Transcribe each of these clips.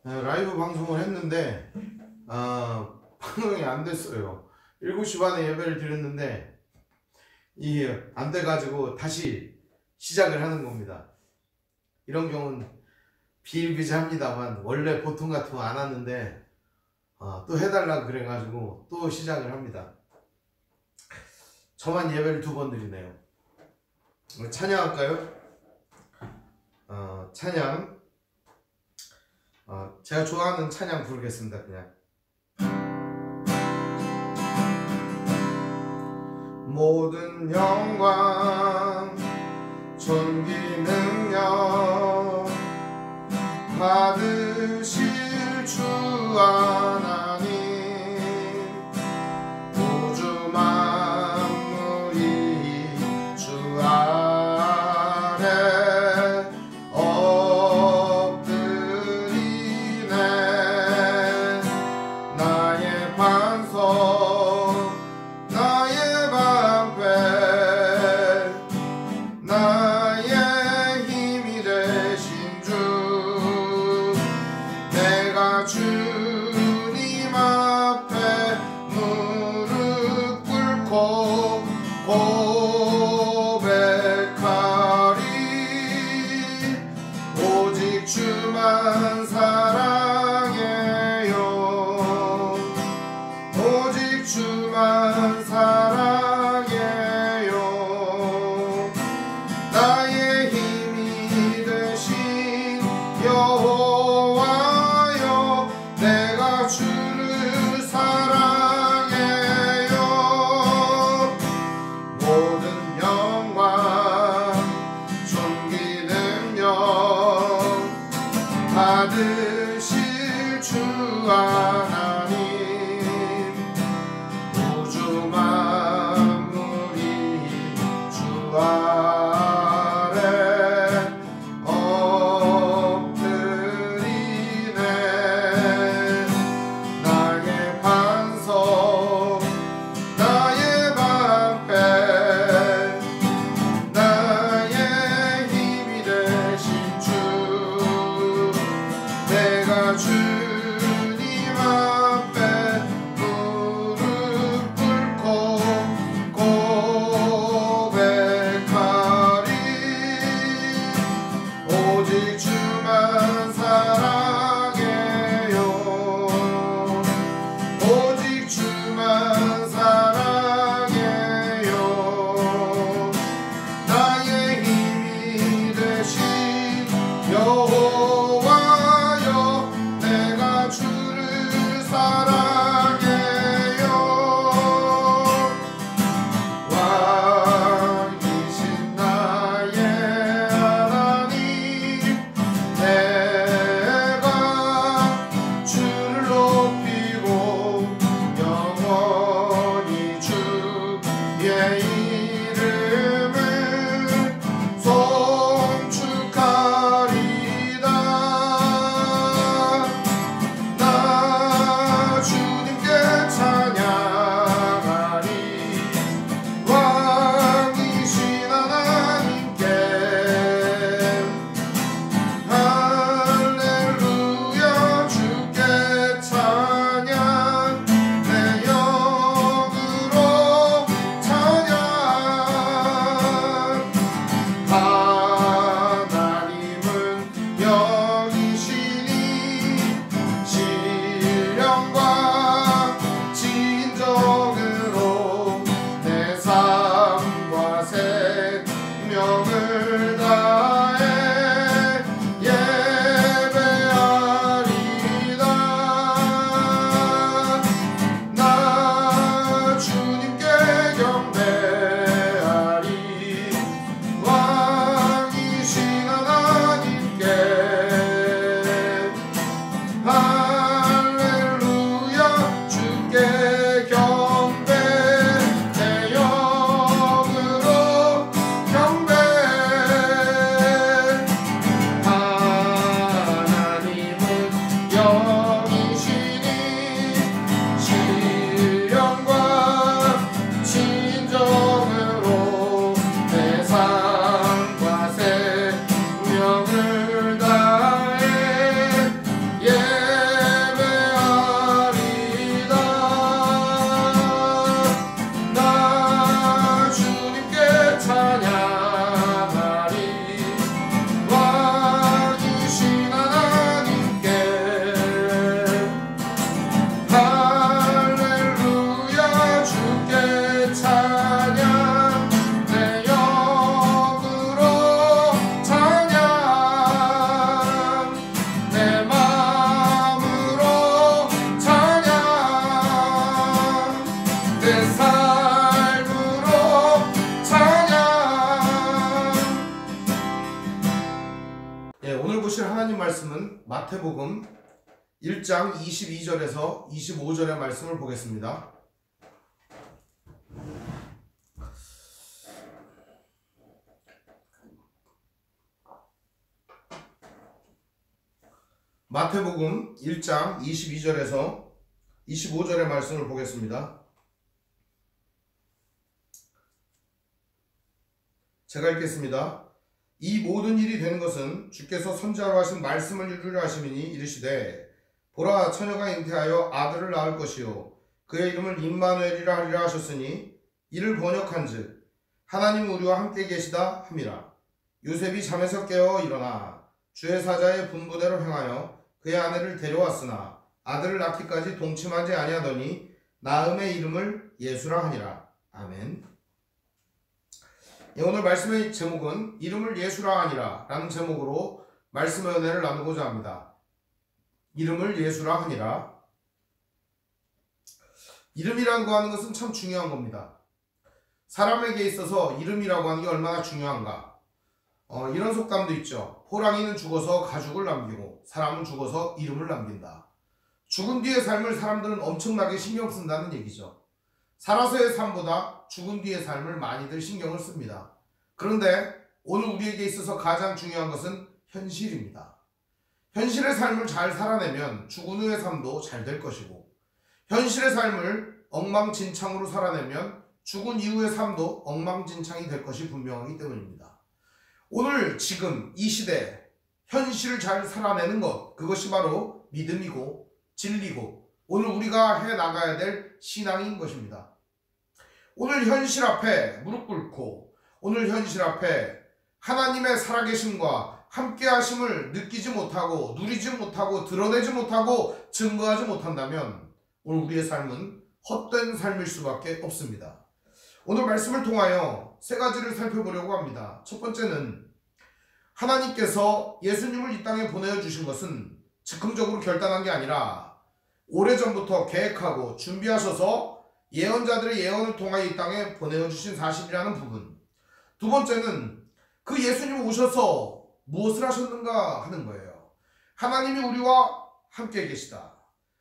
라이브 방송을 했는데 방송이 안 됐어요. 7시 반에 예배를 드렸는데 이게 안 돼가지고 다시 시작을 하는 겁니다. 이런 경우는 비일비재합니다만 원래 보통 같으면 안 왔는데 또 해달라 그래가지고 또 시작을 합니다. 저만 예배를 2번 드리네요. 찬양할까요? 찬양 제가 좋아하는 찬양 부르겠습니다. 그냥 모든 영광 존귀 능력 받으실 주 하나님, 우주 만물이 주 아래 엎드리네. 나의 반석 나의 방패 나의 힘이 되신 주, 내가 주님 앞에 무릎 꿇고 고백하리. 오직 주만 사랑해요. 오직 주만 사랑해요. 나의 힘이 되신 여호와여, 내가 주를 사랑해요. 모든 영광 존귀 능력 받으실 주 하나님, 우주 만물이 주 아래 엎드리네. 나의 반석 나의 방패 나의 힘이 되신 주, 내가 주님 앞에 말씀은 마태복음 1장 22절에서 25절의 말씀을 보겠습니다. 마태복음 1장 22절에서 25절의 말씀을 보겠습니다. 제가 읽겠습니다. 이 모든 일이 된 것은 주께서 선지자로 하신 말씀을 이루려 하심이니 이르시되 보라 처녀가 잉태하여 아들을 낳을 것이요 그의 이름을 임마누엘이라 하리라 하셨으니 이를 번역한즉 하나님 우리와 함께 계시다 함이라. 요셉이 잠에서 깨어 일어나 주의 사자의 분부대로 행하여 그의 아내를 데려왔으나 아들을 낳기까지 동침하지 아니하더니 나음의 이름을 예수라 하니라. 아멘. 오늘 말씀의 제목은 이름을 예수라 하니라 라는 제목으로 말씀의 은혜를 나누고자 합니다. 이름을 예수라 하니라. 이름이라고 하는 것은 참 중요한 겁니다. 사람에게 있어서 이름이라고 하는 게 얼마나 중요한가. 이런 속담도 있죠. 호랑이는 죽어서 가죽을 남기고 사람은 죽어서 이름을 남긴다. 죽은 뒤의 삶을 사람들은 엄청나게 신경 쓴다는 얘기죠. 살아서의 삶보다 죽은 뒤의 삶을 많이들 신경을 씁니다. 그런데 오늘 우리에게 있어서 가장 중요한 것은 현실입니다. 현실의 삶을 잘 살아내면 죽은 후의 삶도 잘 될 것이고, 현실의 삶을 엉망진창으로 살아내면 죽은 이후의 삶도 엉망진창이 될 것이 분명하기 때문입니다. 오늘 지금 이 시대 현실을 잘 살아내는 것, 그것이 바로 믿음이고 진리고 오늘 우리가 해나가야 될 신앙인 것입니다. 오늘 현실 앞에 무릎 꿇고 오늘 현실 앞에 하나님의 살아계심과 함께하심을 느끼지 못하고 누리지 못하고 드러내지 못하고 증거하지 못한다면 오늘 우리의 삶은 헛된 삶일 수밖에 없습니다. 오늘 말씀을 통하여 세 가지를 살펴보려고 합니다. 첫 번째는 하나님께서 예수님을 이 땅에 보내주신 것은 즉흥적으로 결단한 게 아니라 오래전부터 계획하고 준비하셔서 예언자들의 예언을 통하여 이 땅에 보내주신 사실이라는 부분. 두 번째는 그 예수님 오셔서 무엇을 하셨는가 하는 거예요. 하나님이 우리와 함께 계시다.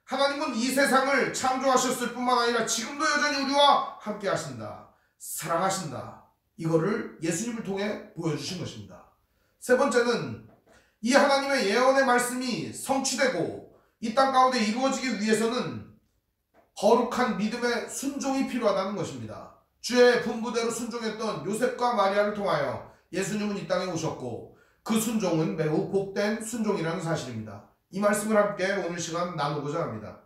하나님은 이 세상을 창조하셨을 뿐만 아니라 지금도 여전히 우리와 함께 하신다. 사랑하신다. 이거를 예수님을 통해 보여주신 것입니다. 세 번째는 이 하나님의 예언의 말씀이 성취되고 이 땅 가운데 이루어지기 위해서는 거룩한 믿음의 순종이 필요하다는 것입니다. 주의 분부대로 순종했던 요셉과 마리아를 통하여 예수님은 이 땅에 오셨고 그 순종은 매우 복된 순종이라는 사실입니다. 이 말씀을 함께 오늘 시간 나누고자 합니다.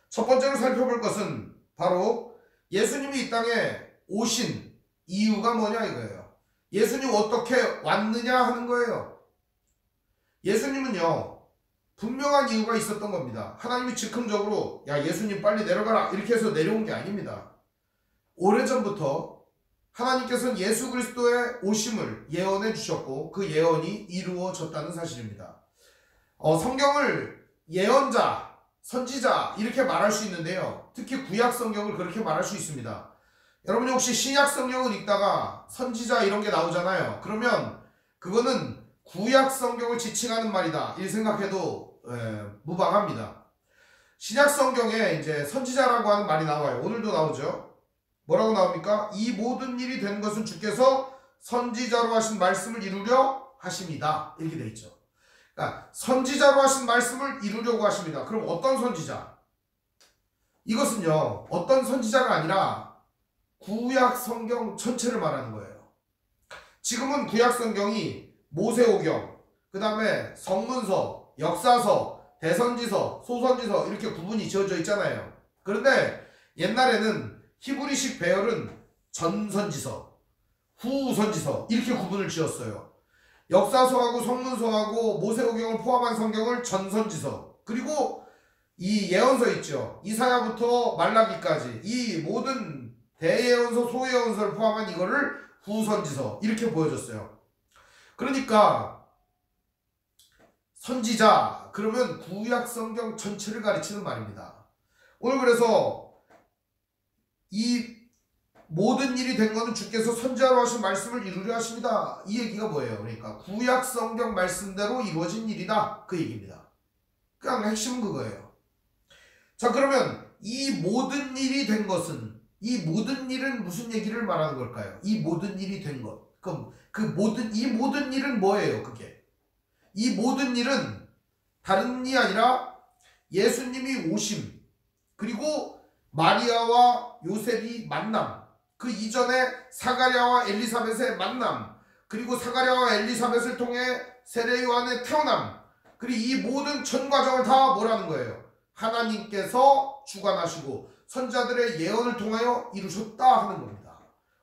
첫 번째로 살펴볼 것은 바로 예수님이 이 땅에 오신 이유가 뭐냐 이거예요. 예수님 어떻게 왔느냐 하는 거예요. 예수님은요 분명한 이유가 있었던 겁니다. 하나님이 즉흥적으로 야 예수님 빨리 내려가라 이렇게 해서 내려온 게 아닙니다. 오래전부터 하나님께서는 예수 그리스도의 오심을 예언해 주셨고 그 예언이 이루어졌다는 사실입니다. 성경을 예언자, 선지자 이렇게 말할 수 있는데요. 특히 구약 성경을 그렇게 말할 수 있습니다. 여러분이 혹시 신약 성경을 읽다가 선지자 이런 게 나오잖아요. 그러면 그거는 구약 성경을 지칭하는 말이다 이 생각해도 무방합니다. 신약 성경에 이제 선지자라고 하는 말이 나와요. 오늘도 나오죠. 뭐라고 나옵니까? 이 모든 일이 된 것은 주께서 선지자로 하신 말씀을 이루려 하심이다 이렇게 돼 있죠. 그러니까 선지자로 하신 말씀을 이루려고 하십니다. 그럼 어떤 선지자? 이것은요 어떤 선지자가 아니라 구약 성경 전체를 말하는 거예요. 지금은 구약 성경이 모세오경, 그 다음에 성문서, 역사서, 대선지서, 소선지서 이렇게 구분이 지어져 있잖아요. 그런데 옛날에는 히브리식 배열은 전선지서, 후선지서 이렇게 구분을 지었어요. 역사서하고 성문서하고 모세오경을 포함한 성경을 전선지서, 그리고 이 예언서 있죠. 이사야부터 말라기까지 이 모든 대예언서, 소예언서를 포함한 이거를 후선지서 이렇게 보여줬어요. 그러니까 선지자 그러면 구약 성경 전체를 가르치는 말입니다. 오늘 그래서 이 모든 일이 된 것은 주께서 선지자로 하신 말씀을 이루려 하십니다. 이 얘기가 뭐예요? 그러니까 구약 성경 말씀대로 이루어진 일이다, 그 얘기입니다. 그냥 핵심은 그거예요. 자, 그러면 이 모든 일이 된 것은, 이 모든 일은 무슨 얘기를 말하는 걸까요? 이 모든 일이 된 것. 그럼 이 모든 일은 뭐예요? 그게 이 모든 일은 다른 일이 아니라 예수님이 오심, 그리고 마리아와 요셉이 만남, 그 이전에 사가랴와 엘리사벳의 만남, 그리고 사가랴와 엘리사벳을 통해 세례 요한의 태어남, 그리고 이 모든 전 과정을 다 뭐라는 거예요? 하나님께서 주관하시고 선자들의 예언을 통하여 이루셨다 하는 겁니다.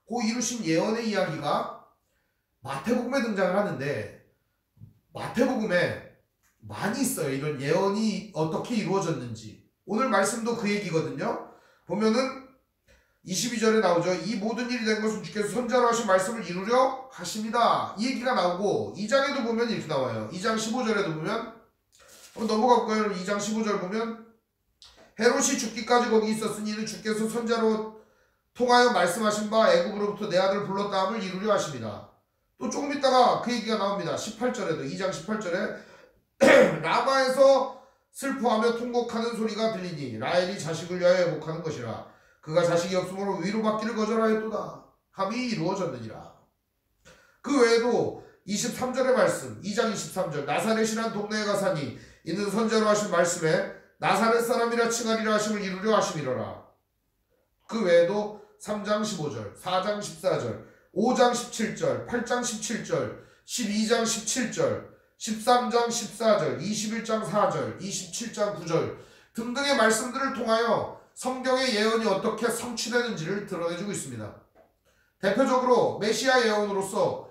그 이루신 예언의 이야기가 마태복음에 등장을 하는데, 마태복음에 많이 있어요. 이런 예언이 어떻게 이루어졌는지. 오늘 말씀도 그 얘기거든요. 보면은 22절에 나오죠. 이 모든 일이 된 것은 주께서 선자로 하신 말씀을 이루려 하십니다. 이 얘기가 나오고 2장에도 보면 이렇게 나와요. 2장 15절에도 보면, 넘어갈까요? 2장 15절 보면 헤롯이 죽기까지 거기 있었으니 이는 주께서 선자로 통하여 말씀하신 바 애굽으로부터 내 아들을 불렀다 함을 이루려 하십니다. 또 조금 있다가 그 얘기가 나옵니다. 18절에도 2장 18절에 라마에서 슬퍼하며 통곡하는 소리가 들리니 라헬이 자식을 위하여 애곡하는 것이라. 그가 자식이 없으므로 위로받기를 거절하였도다 함이 이루어졌느니라. 그 외에도 23절의 말씀, 2장 23절, 나사렛이란 동네에 가사니 이는 선자로 하신 말씀에 나사렛 사람이라 칭하리라 하심을 이루려 하심이로라. 그 외에도 3장 15절, 4장 14절, 5장 17절, 8장 17절, 12장 17절, 13장 14절, 21장 4절, 27장 9절 등등의 말씀들을 통하여 성경의 예언이 어떻게 성취되는지를 드러내주고 있습니다. 대표적으로 메시아 예언으로서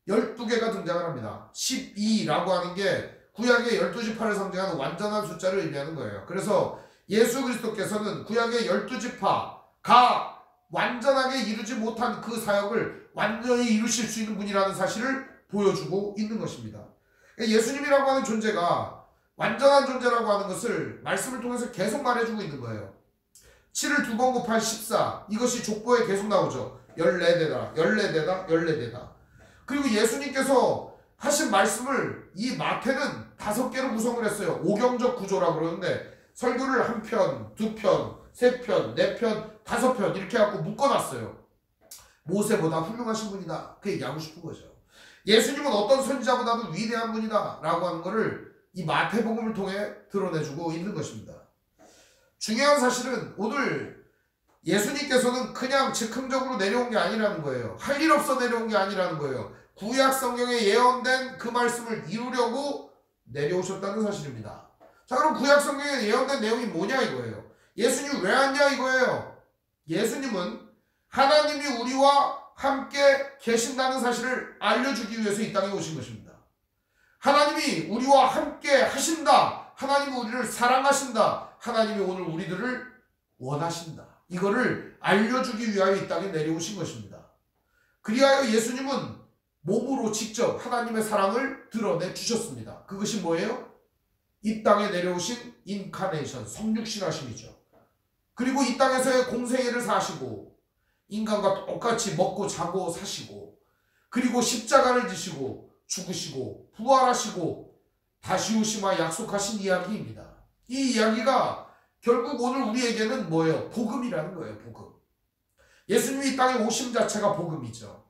12개가 등장을 합니다. 12라고 하는 게 구약의 12지파를 상징하는 완전한 숫자를 의미하는 거예요. 그래서 예수 그리스도께서는 구약의 12지파가 완전하게 이루지 못한 그 사역을 완전히 이루실 수 있는 분이라는 사실을 보여주고 있는 것입니다. 예수님이라고 하는 존재가 완전한 존재라고 하는 것을 말씀을 통해서 계속 말해주고 있는 거예요. 7을 2번 곱한 14, 이것이 족보에 계속 나오죠. 14대다, 14대다, 14대다. 그리고 예수님께서 하신 말씀을 이 마태는 5개로 구성을 했어요. 오경적 구조라고 그러는데 설교를 1편, 2편, 3편, 4편, 5편 이렇게 해갖고 묶어놨어요. 모세보다 훌륭하신 분이다, 그 얘기하고 싶은 거죠. 예수님은 어떤 선지자보다도 위대한 분이다 라고 하는 것을 이 마태복음을 통해 드러내주고 있는 것입니다. 중요한 사실은 오늘 예수님께서는 그냥 즉흥적으로 내려온 게 아니라는 거예요. 할 일 없어 내려온 게 아니라는 거예요. 구약 성경에 예언된 그 말씀을 이루려고 내려오셨다는 사실입니다. 자, 그럼 구약 성경에 예언된 내용이 뭐냐 이거예요. 예수님 왜 왔냐 이거예요. 예수님은 하나님이 우리와 함께 계신다는 사실을 알려주기 위해서 이 땅에 오신 것입니다. 하나님이 우리와 함께 하신다. 하나님이 우리를 사랑하신다. 하나님이 오늘 우리들을 원하신다. 이거를 알려주기 위하여 이 땅에 내려오신 것입니다. 그리하여 예수님은 몸으로 직접 하나님의 사랑을 드러내 주셨습니다. 그것이 뭐예요? 이 땅에 내려오신 인카네이션, 성육신하심이죠. 그리고 이 땅에서의 공생애를 사시고 인간과 똑같이 먹고 자고 사시고, 그리고 십자가를 지시고 죽으시고 부활하시고 다시 오시마 약속하신 이야기입니다. 이 이야기가 결국 오늘 우리에게는 뭐예요? 복음이라는 거예요. 복음. 예수님이 이 땅에 오심 자체가 복음이죠.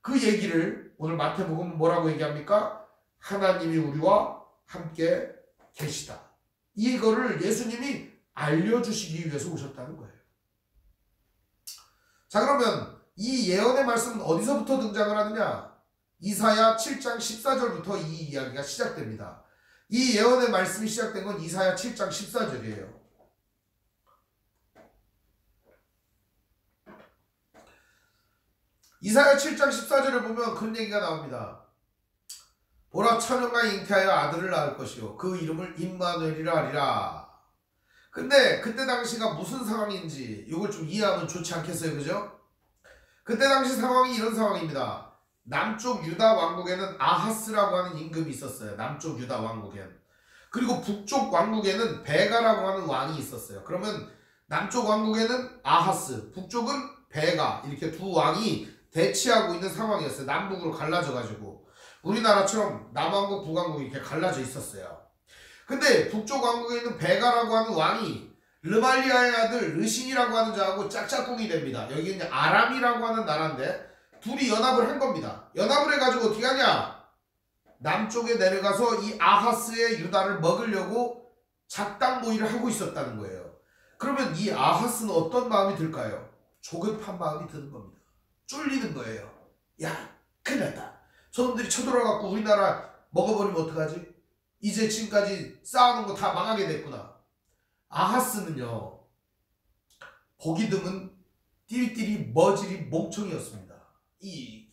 그 얘기를 오늘 마태복음은 뭐라고 얘기합니까? 하나님이 우리와 함께 계시다. 이거를 예수님이 알려주시기 위해서 오셨다는 거예요. 자, 그러면 이 예언의 말씀은 어디서부터 등장을 하느냐? 이사야 7장 14절부터 이 이야기가 시작됩니다. 이 예언의 말씀이 시작된 건 이사야 7장 14절이에요. 이사야 7장 14절을 보면 그런 얘기가 나옵니다. 보라, 처녀가 잉태하여 아들을 낳을 것이요 그 이름을 임마누엘이라 하리라. 근데 그때 당시가 무슨 상황인지 이걸 좀 이해하면 좋지 않겠어요? 그죠? 그때 당시 상황이 이런 상황입니다. 남쪽 유다 왕국에는 아하스라고 하는 임금이 있었어요. 남쪽 유다 왕국엔. 그리고 북쪽 왕국에는 베가라고 하는 왕이 있었어요. 그러면 남쪽 왕국에는 아하스, 북쪽은 배가 이렇게 두 왕이 대치하고 있는 상황이었어요. 남북으로 갈라져 가지고 우리나라처럼 남왕국 북왕국이 이렇게 갈라져 있었어요. 근데 북쪽 왕국에 있는 베가라고 하는 왕이 르말리아의 아들 르신이라고 하는 자하고 짝짝꿍이 됩니다. 여기 이제 아람이라고 하는 나라인데 둘이 연합을 한 겁니다. 연합을 해가지고 어떻게 하냐? 남쪽에 내려가서 이 아하스의 유다를 먹으려고 작당 모의를 하고 있었다는 거예요. 그러면 이 아하스는 어떤 마음이 들까요? 조급한 마음이 드는 겁니다. 쫄리는 거예요. 야, 큰일 났다. 저놈들이 쳐들어가고 우리나라 먹어버리면 어떡하지? 이제 지금까지 쌓아놓은 거 다 망하게 됐구나. 아하스는요, 보기 드문 띠리띠리 머지리 멍청이였습니다. 이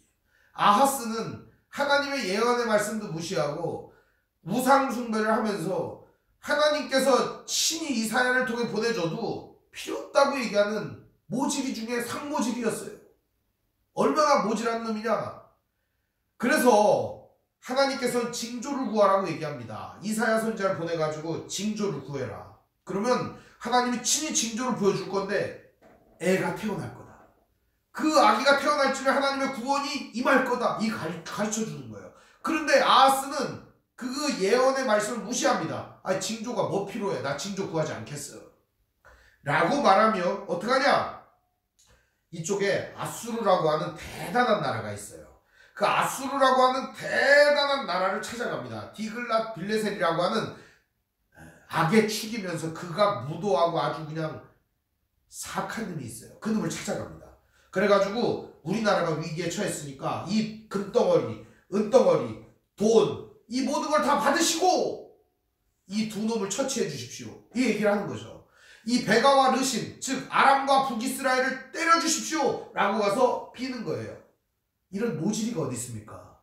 아하스는 하나님의 예언의 말씀도 무시하고 우상 숭배를 하면서 하나님께서 친히 이사야를 통해 보내줘도 필요 없다고 얘기하는 모지리 중에 상모지리였어요. 얼마나 모질한 놈이냐. 그래서 하나님께서는 징조를 구하라고 얘기합니다. 이사야 선지자를 보내가지고 징조를 구해라. 그러면 하나님이 친히 징조를 보여줄 건데 애가 태어날 거다. 그 아기가 태어날 쯤에 하나님의 구원이 임할 거다. 이 가르쳐주는 거예요. 그런데 아하스는 그 예언의 말씀을 무시합니다. 아, 징조가 뭐 필요해. 나 징조 구하지 않겠어. 라고 말하며 어떡하냐? 이쪽에 아수르라고 하는 대단한 나라가 있어요. 그 아수르라고 하는 대단한 나라를 찾아갑니다. 디글랏 빌레셀이라고 하는 악에 축이면서 그가 무도하고 아주 그냥 사악한 놈이 있어요. 그 놈을 찾아갑니다. 그래가지고 우리나라가 위기에 처했으니까 이 금덩어리, 은덩어리, 돈, 이 모든 걸 다 받으시고 이 두 놈을 처치해 주십시오. 이 얘기를 하는 거죠. 이 베가와 르신, 즉 아람과 북이스라엘을 때려 주십시오 라고 가서 비는 거예요. 이런 모질이가 어디 있습니까?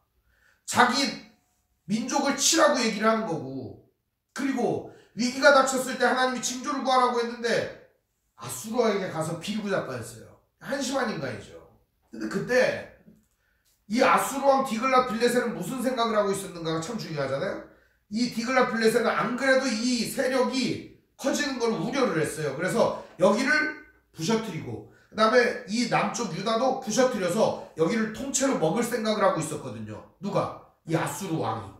자기 민족을 치라고 얘기를 하는 거고, 그리고 위기가 닥쳤을 때 하나님이 징조를 구하라고 했는데 아수르에게 가서 비리고 자빠졌어요. 한심한 인간이죠. 근데 그때 이 아수르 왕 디글랏 빌레셀은 무슨 생각을 하고 있었는가가 참 중요하잖아요. 이 디글랏 빌레셀은 안 그래도 이 세력이 커지는 걸 우려를 했어요. 그래서 여기를 부셔뜨리고 그 다음에 이 남쪽 유다도 부셔뜨려서 여기를 통째로 먹을 생각을 하고 있었거든요. 누가? 이 아수르 왕이.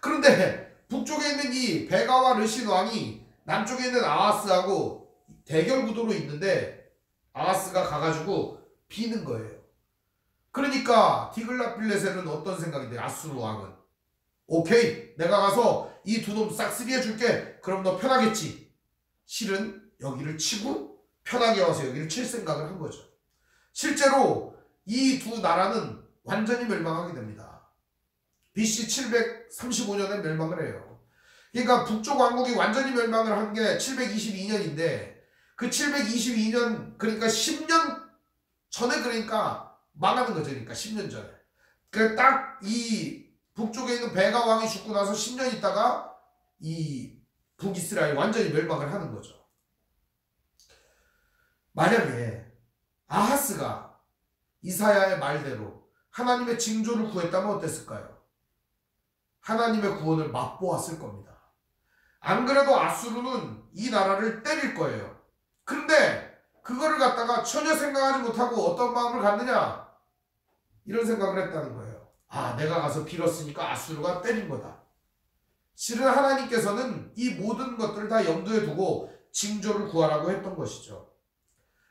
그런데 북쪽에 있는 이 베가와 르신 왕이 남쪽에 있는 아하스하고 대결 구도로 있는데 아하스가 가가지고 비는 거예요. 그러니까 디글랏 빌레셀은 어떤 생각이 돼요? 아수르 왕은 오케이, 내가 가서 이 두 놈 싹쓸이 해줄게. 그럼 너 편하겠지. 실은 여기를 치고 편하게 와서 여기를 칠 생각을 한 거죠. 실제로 이 두 나라는 완전히 멸망하게 됩니다. BC 735년에 멸망을 해요. 그러니까 북쪽 왕국이 완전히 멸망을 한 게 722년인데 그 722년 그러니까 10년 전에 그러니까 망하는 거죠. 그러니까 10년 전에. 그 딱 이 북쪽에 있는 베가 왕이 죽고 나서 10년 있다가 이 북이스라엘 완전히 멸망을 하는 거죠. 만약에 아하스가 이사야의 말대로 하나님의 징조를 구했다면 어땠을까요? 하나님의 구원을 맛보았을 겁니다. 안 그래도 아수르는 이 나라를 때릴 거예요. 그런데 그거를 갖다가 전혀 생각하지 못하고 어떤 마음을 갖느냐? 이런 생각을 했다는 거예요. 아, 내가 가서 빌었으니까 아수르가 때린 거다. 실은 하나님께서는 이 모든 것들을 다 염두에 두고 징조를 구하라고 했던 것이죠.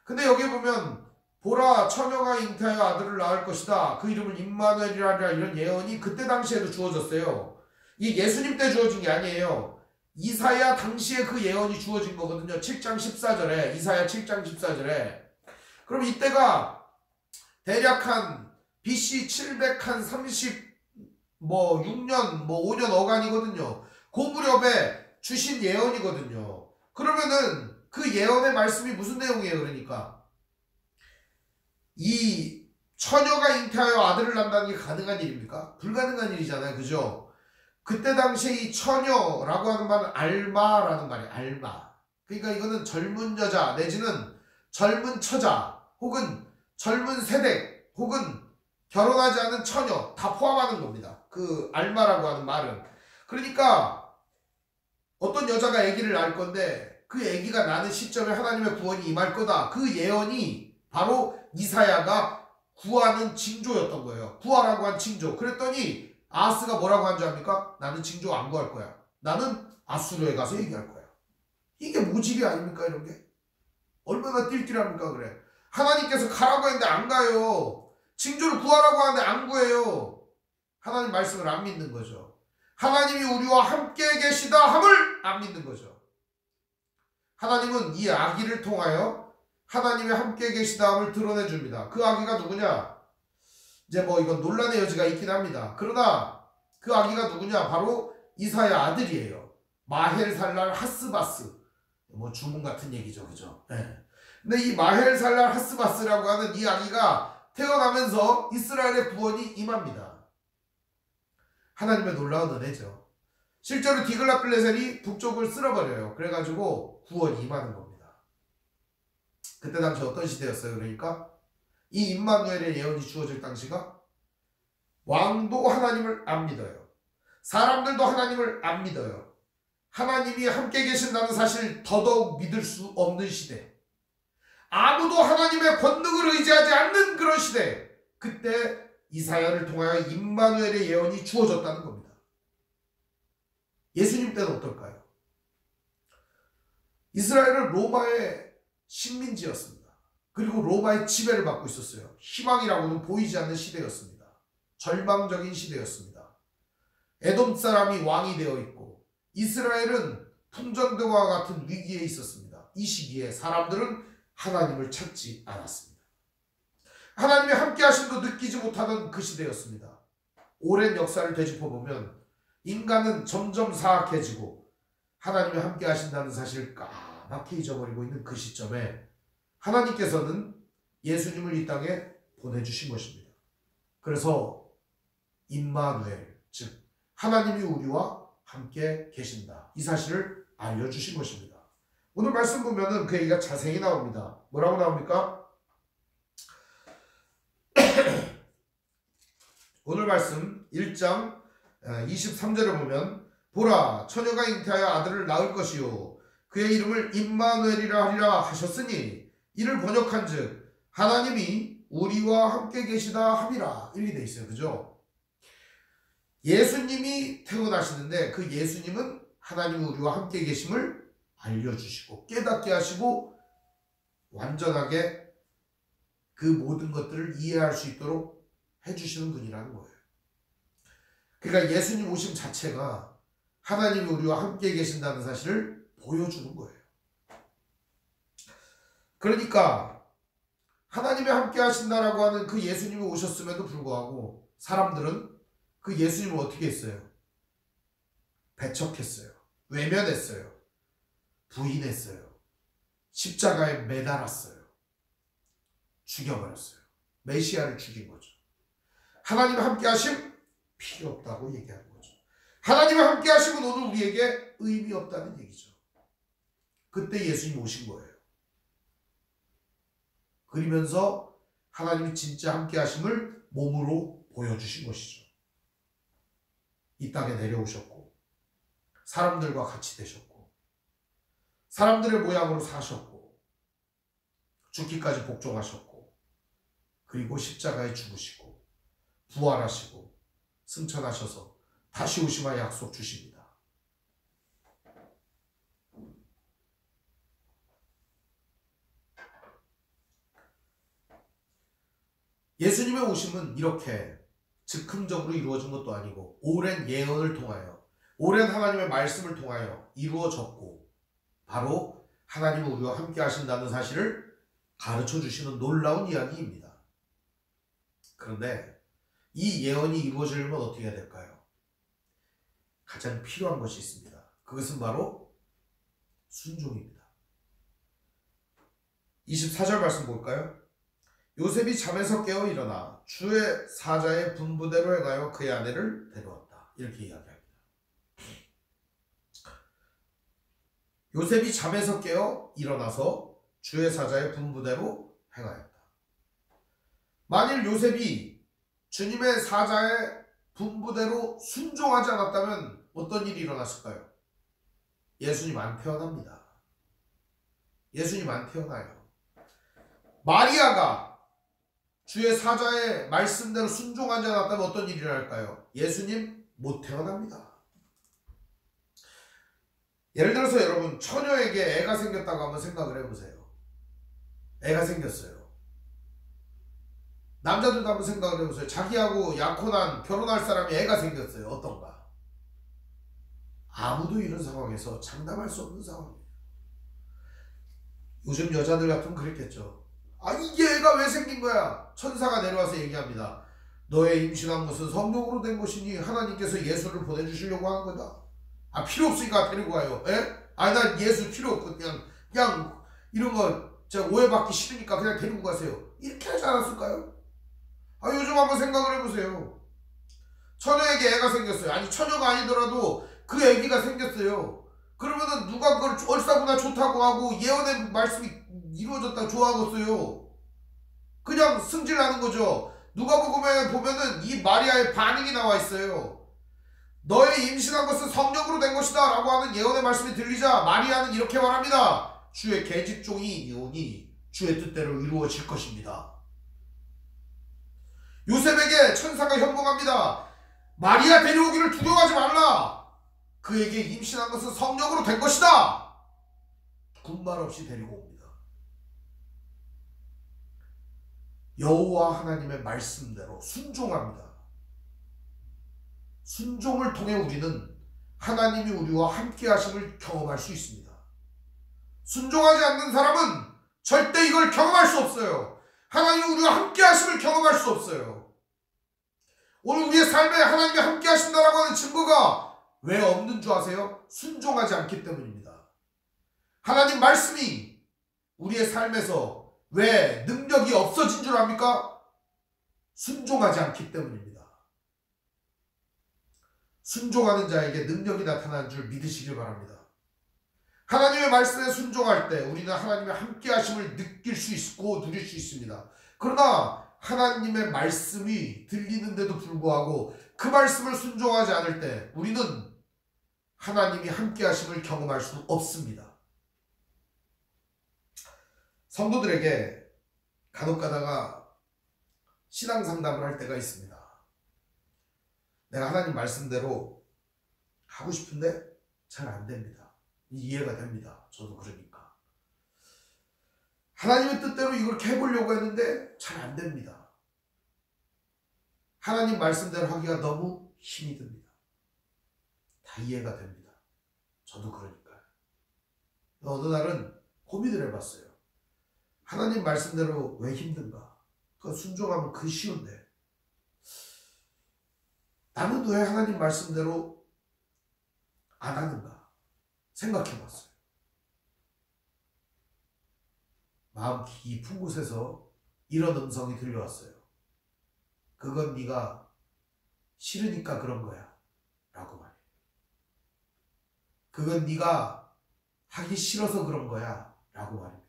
근데 여기 보면 보라, 처녀가 잉태하여 아들을 낳을 것이다. 그 이름을 임마누엘이라 이런 예언이 그때 당시에도 주어졌어요. 이 예수님 때 주어진 게 아니에요. 이사야 당시에 그 예언이 주어진 거거든요. 7장 14절에 이사야 7장 14절에. 그럼 이때가 대략 한 BC 736년 5년 어간이거든요. 그 무렵에 주신 예언이거든요. 그러면은 그 예언의 말씀이 무슨 내용이에요? 그러니까 이 처녀가 잉태하여 아들을 낳는다는 게 가능한 일입니까? 불가능한 일이잖아요. 그죠? 그때 당시에 이 처녀라고 하는 말은 알마라는 말이에요. 알마. 그러니까 이거는 젊은 여자 내지는 젊은 처자 혹은 젊은 세대 혹은 결혼하지 않은 처녀 다 포함하는 겁니다. 그 알마라고 하는 말은. 그러니까 어떤 여자가 아기를 낳을 건데 그 아기가 나는 시점에 하나님의 구원이 임할 거다. 그 예언이 바로 이사야가 구하는 징조였던 거예요. 구하라고 한 징조. 그랬더니 아하스가 뭐라고 한 줄 압니까? 나는 징조 안 구할 거야. 나는 아수르에 가서 얘기할 거야. 이게 모질이 아닙니까? 이런 게 얼마나 띨띨합니까? 그래. 하나님께서 가라고 했는데 안 가요. 징조를 구하라고 하는데 안 구해요. 하나님 말씀을 안 믿는 거죠. 하나님이 우리와 함께 계시다 함을 안 믿는 거죠. 하나님은 이 아기를 통하여 하나님의 함께 계시다 함을 드러내 줍니다. 그 아기가 누구냐? 이제 뭐 이건 논란의 여지가 있긴 합니다. 그러나 그 아기가 누구냐? 바로 이사야 아들이에요. 마헬살랄 하스바스. 뭐 주문 같은 얘기죠, 그죠? 네. 근데 이 마헬살랄 하스바스라고 하는 이 아기가 태어나면서 이스라엘의 구원이 임합니다. 하나님의 놀라운 은혜죠. 실제로 디글랏빌레셀이 북쪽을 쓸어버려요. 그래가지고 구원이 임하는 겁니다. 그때 당시 어떤 시대였어요? 그러니까 이 임마누엘의 예언이 주어질 당시가 왕도 하나님을 안 믿어요. 사람들도 하나님을 안 믿어요. 하나님이 함께 계신다는 사실 더더욱 믿을 수 없는 시대. 아무도 하나님의 권능을 의지하지 않는 그런 시대. 그때 이사야를 통하여 임마누엘의 예언이 주어졌다는 겁니다. 예수님 때는 어떨까요? 이스라엘은 로마의 식민지였습니다. 그리고 로마의 지배를 받고 있었어요. 희망이라고는 보이지 않는 시대였습니다. 절망적인 시대였습니다. 에돔 사람이 왕이 되어 있고 이스라엘은 풍전등화 같은 위기에 있었습니다. 이 시기에 사람들은 하나님을 찾지 않았습니다. 하나님의 함께 하심도 느끼지 못하던 그 시대였습니다. 오랜 역사를 되짚어보면 인간은 점점 사악해지고 하나님의 함께 하신다는 사실을 까맣게 잊어버리고 있는 그 시점에 하나님께서는 예수님을 이 땅에 보내주신 것입니다. 그래서 임마누엘, 즉 하나님이 우리와 함께 계신다. 이 사실을 알려주신 것입니다. 오늘 말씀 보면은 그 얘기가 자세히 나옵니다. 뭐라고 나옵니까? 오늘 말씀 1장 23절을 보면 보라 처녀가 잉태하여 아들을 낳을 것이요 그의 이름을 임마누엘이라 하리라 하셨으니 이를 번역한즉 하나님이 우리와 함께 계시다 함이라 이렇게 돼 있어요. 그죠? 예수님이 태어나시는데 그 예수님은 하나님이 우리와 함께 계심을 알려주시고 깨닫게 하시고 완전하게 그 모든 것들을 이해할 수 있도록 해주시는 분이라는 거예요. 그러니까 예수님 오심 자체가 하나님이 우리와 함께 계신다는 사실을 보여주는 거예요. 그러니까 하나님이 함께 하신다라고 하는 그 예수님이 오셨음에도 불구하고 사람들은 그 예수님을 어떻게 했어요? 배척했어요. 외면했어요. 부인했어요. 십자가에 매달았어요. 죽여버렸어요. 메시아를 죽인 거죠. 하나님 함께 하심 필요 없다고 얘기하는 거죠. 하나님과 함께 하심은 오늘 우리에게 의미 없다는 얘기죠. 그때 예수님 오신 거예요. 그러면서 하나님이 진짜 함께 하심을 몸으로 보여주신 것이죠. 이 땅에 내려오셨고 사람들과 같이 되셨고 사람들의 모양으로 사셨고 죽기까지 복종하셨고 그리고 십자가에 죽으시고 부활하시고 승천하셔서 다시 오심할 약속 주십니다. 예수님의 오심은 이렇게 즉흥적으로 이루어진 것도 아니고 오랜 예언을 통하여 오랜 하나님의 말씀을 통하여 이루어졌고 바로 하나님은 우리와 함께 하신다는 사실을 가르쳐 주시는 놀라운 이야기입니다. 그런데 이 예언이 이루어지려면 어떻게 해야 될까요? 가장 필요한 것이 있습니다. 그것은 바로 순종입니다. 24절 말씀 볼까요? 요셉이 잠에서 깨어 일어나 주의 사자의 분부대로 행하여 그의 아내를 데려왔다. 이렇게 이야기합니다. 요셉이 잠에서 깨어 일어나서 주의 사자의 분부대로 행하였다. 만일 요셉이 주님의 사자의 분부대로 순종하지 않았다면 어떤 일이 일어났을까요? 예수님 안 태어납니다. 예수님 안 태어나요. 마리아가 주의 사자의 말씀대로 순종하지 않았다면 어떤 일이 일어날까요? 예수님 못 태어납니다. 예를 들어서 여러분, 처녀에게 애가 생겼다고 한번 생각을 해보세요. 애가 생겼어요. 남자들도 한번 생각을 해보세요. 자기하고 약혼한 결혼할 사람이 애가 생겼어요. 어떤가? 아무도 이런 상황에서 장담할 수 없는 상황이에요. 요즘 여자들 같으면 그랬겠죠. 아, 이게 애가 왜 생긴 거야? 천사가 내려와서 얘기합니다. 너의 임신한 것은 성령으로 된 것이니 하나님께서 예수를 보내주시려고 하는 거다. 아, 필요 없으니까 데리고 가요. 에? 아니, 난 예수 필요 없고 그냥 이런 거 제가 오해받기 싫으니까 그냥 데리고 가세요. 이렇게 하지 않았을까요? 아, 요즘 한번 생각을 해보세요. 처녀에게 애가 생겼어요. 아니, 처녀가 아니더라도 그 애기가 생겼어요. 그러면은 누가 그걸 얼싸구나 좋다고 하고 예언의 말씀이 이루어졌다 좋아하겠어요? 그냥 승질나는 거죠. 누가복음에 보면은 이 마리아의 반응이 나와 있어요. 너의 임신한 것은 성령으로 된 것이다 라고 하는 예언의 말씀이 들리자 마리아는 이렇게 말합니다. 주의 계집종이 이오니 주의 뜻대로 이루어질 것입니다. 요셉에게 천사가 현몽합니다. 마리아 데려오기를 두려워하지 말라. 그에게 임신한 것은 성령으로 된 것이다. 군말 없이 데리고 옵니다. 여호와 하나님의 말씀대로 순종합니다. 순종을 통해 우리는 하나님이 우리와 함께 하심을 경험할 수 있습니다. 순종하지 않는 사람은 절대 이걸 경험할 수 없어요. 하나님이 우리와 함께 하심을 경험할 수 없어요. 오늘 우리의 삶에 하나님이 함께 하신다라고 하는 증거가 왜 없는 줄 아세요? 순종하지 않기 때문입니다. 하나님 말씀이 우리의 삶에서 왜 능력이 없어진 줄 압니까? 순종하지 않기 때문입니다. 순종하는 자에게 능력이 나타나는 줄 믿으시길 바랍니다. 하나님의 말씀에 순종할 때 우리는 하나님의 함께 하심을 느낄 수 있고 누릴 수 있습니다. 그러나 하나님의 말씀이 들리는데도 불구하고 그 말씀을 순종하지 않을 때 우리는 하나님이 함께 하심을 경험할 수 없습니다. 성도들에게 간혹 가다가 신앙 상담을 할 때가 있습니다. 내가 하나님 말씀대로 하고 싶은데 잘 안 됩니다. 이해가 됩니다. 저도 그러니까. 하나님의 뜻대로 이걸 해보려고 했는데 잘 안 됩니다. 하나님 말씀대로 하기가 너무 힘이 듭니다. 다 이해가 됩니다. 저도 그러니까요. 어느 날은 고민을 해봤어요. 하나님 말씀대로 왜 힘든가? 그거 순종하면 그 쉬운데 나는 왜 하나님 말씀대로 안 하는가 생각해봤어요. 마음 깊은 곳에서 이런 음성이 들려왔어요. 그건 네가 싫으니까 그런 거야 라고 말해요. 그건 네가 하기 싫어서 그런 거야 라고 말입니다.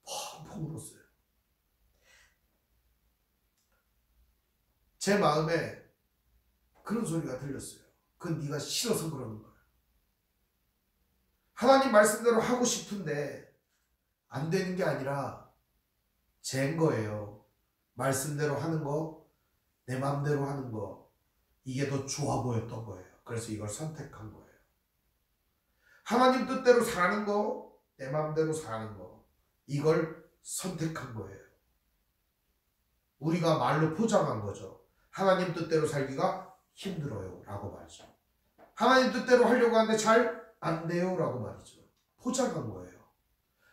펑펑 울었어요. 제 마음에 그런 소리가 들렸어요. 그건 네가 싫어서 그러는 거야. 하나님 말씀대로 하고 싶은데 안 되는 게 아니라 쟨 거예요. 말씀대로 하는 거, 내 마음대로 하는 거, 이게 더 좋아 보였던 거예요. 그래서 이걸 선택한 거예요. 하나님 뜻대로 사는 거, 내 마음대로 사는 거, 이걸 선택한 거예요. 우리가 말로 포장한 거죠. 하나님 뜻대로 살기가 힘들어요 라고 말이죠. 하나님 뜻대로 하려고 하는데 잘 안 돼요 라고 말이죠. 포장한 거예요.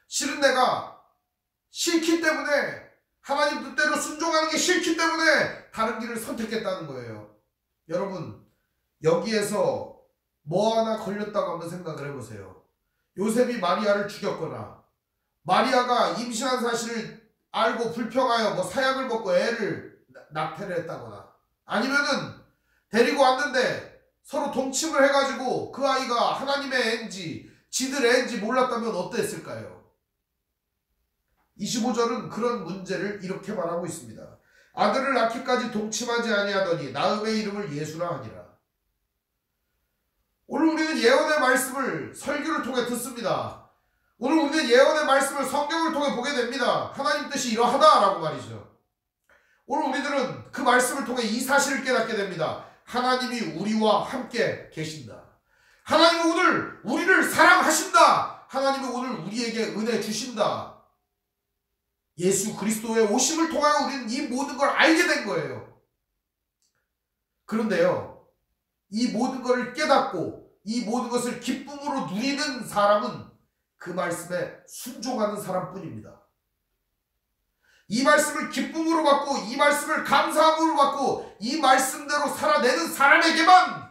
실은 내가 싫기 때문에, 하나님 뜻대로 순종하는 게 싫기 때문에 다른 길을 선택했다는 거예요. 여러분, 여기에서 뭐 하나 걸렸다고 한번 생각을 해보세요. 요셉이 마리아를 죽였거나 마리아가 임신한 사실을 알고 불평하여 뭐 사약을 먹고 애를 낙태를 했다거나, 아니면은 데리고 왔는데 서로 동침을 해가지고 그 아이가 하나님의 애인지 지들의 애인지 몰랐다면 어땠을까요? 25절은 그런 문제를 이렇게 말하고 있습니다. 아들을 낳기까지 동침하지 아니하더니 낳음의 이름을 예수라 하니라. 오늘 우리는 예언의 말씀을 설교를 통해 듣습니다. 오늘 우리는 예언의 말씀을 성경을 통해 보게 됩니다. 하나님 뜻이 이러하다라고 말이죠. 오늘 우리들은 그 말씀을 통해 이 사실을 깨닫게 됩니다. 하나님이 우리와 함께 계신다. 하나님은 오늘 우리를 사랑하신다. 하나님은 오늘 우리에게 은혜 주신다. 예수 그리스도의 오심을 통하여 우리는 이 모든 걸 알게 된 거예요. 그런데요, 이 모든 것을 깨닫고 이 모든 것을 기쁨으로 누리는 사람은 그 말씀에 순종하는 사람뿐입니다. 이 말씀을 기쁨으로 받고 이 말씀을 감사함으로 받고 이 말씀대로 살아내는 사람에게만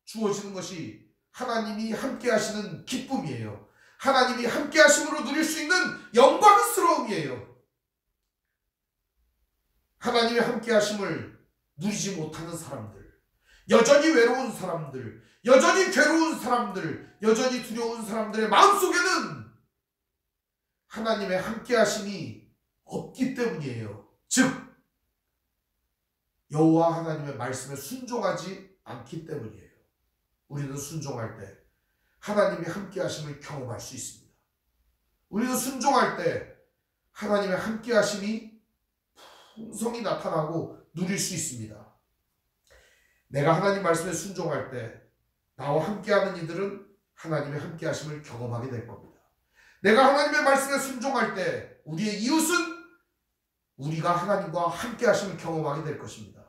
주어지는 것이 하나님이 함께 하시는 기쁨이에요. 하나님이 함께 하심으로 누릴 수 있는 영광스러움이에요. 하나님의 함께 하심을 누리지 못하는 사람들, 여전히 외로운 사람들, 여전히 괴로운 사람들, 여전히 두려운 사람들의 마음속에는 하나님의 함께 하심이 없기 때문이에요. 즉 여호와 하나님의 말씀에 순종하지 않기 때문이에요. 우리는 순종할 때 하나님의 함께 하심을 경험할 수 있습니다. 우리는 순종할 때 하나님의 함께 하심이 풍성히 나타나고 누릴 수 있습니다. 내가 하나님 말씀에 순종할 때 나와 함께하는 이들은 하나님의 함께 하심을 경험하게 될 겁니다. 내가 하나님의 말씀에 순종할 때 우리의 이웃은 우리가 하나님과 함께 하심을 경험하게 될 것입니다.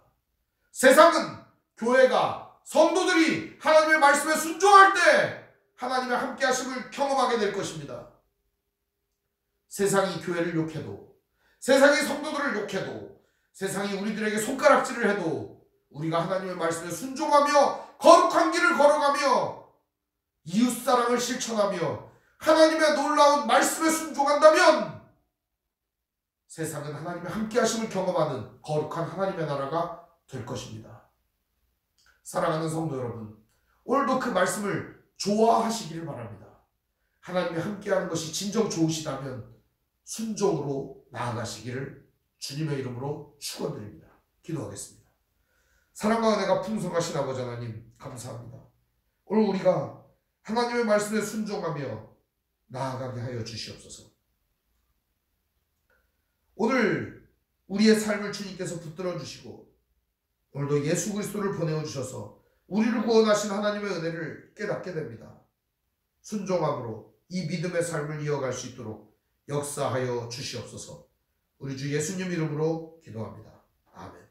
세상은, 교회가, 성도들이 하나님의 말씀에 순종할 때 하나님의 함께 하심을 경험하게 될 것입니다. 세상이 교회를 욕해도, 세상이 성도들을 욕해도, 세상이 우리들에게 손가락질을 해도 우리가 하나님의 말씀에 순종하며 거룩한 길을 걸어가며 이웃사랑을 실천하며 하나님의 놀라운 말씀에 순종한다면 세상은 하나님의 함께 하심을 경험하는 거룩한 하나님의 나라가 될 것입니다. 사랑하는 성도 여러분, 오늘도 그 말씀을 좋아하시기를 바랍니다. 하나님의 함께하는 것이 진정 좋으시다면 순종으로 나아가시기를 주님의 이름으로 축원드립니다. 기도하겠습니다. 사랑과 은혜가 풍성하신 아버지 하나님, 감사합니다. 오늘 우리가 하나님의 말씀에 순종하며 나아가게 하여 주시옵소서. 오늘 우리의 삶을 주님께서 붙들어 주시고 오늘도 예수 그리스도를 보내어 주셔서 우리를 구원하신 하나님의 은혜를 깨닫게 됩니다. 순종함으로 이 믿음의 삶을 이어갈 수 있도록 역사하여 주시옵소서. 우리 주 예수님 이름으로 기도합니다. 아멘.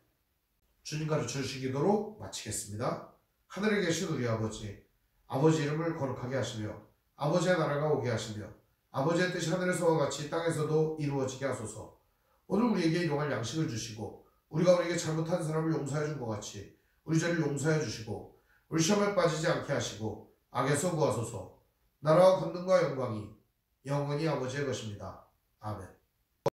주님 가르쳐 주신 기도로 마치겠습니다. 하늘에 계신 우리 아버지, 아버지 이름을 거룩하게 하시며 아버지의 나라가 오게 하시며 아버지의 뜻이 하늘에서와 같이 땅에서도 이루어지게 하소서. 오늘 우리에게 일용할 양식을 주시고 우리가 우리에게 잘못한 사람을 용서해 준 것 같이 우리 죄를 용서해 주시고 우리 시험에 빠지지 않게 하시고 악에서 구하소서. 나라와 권능과 영광이 영원히 아버지의 것입니다. 아멘.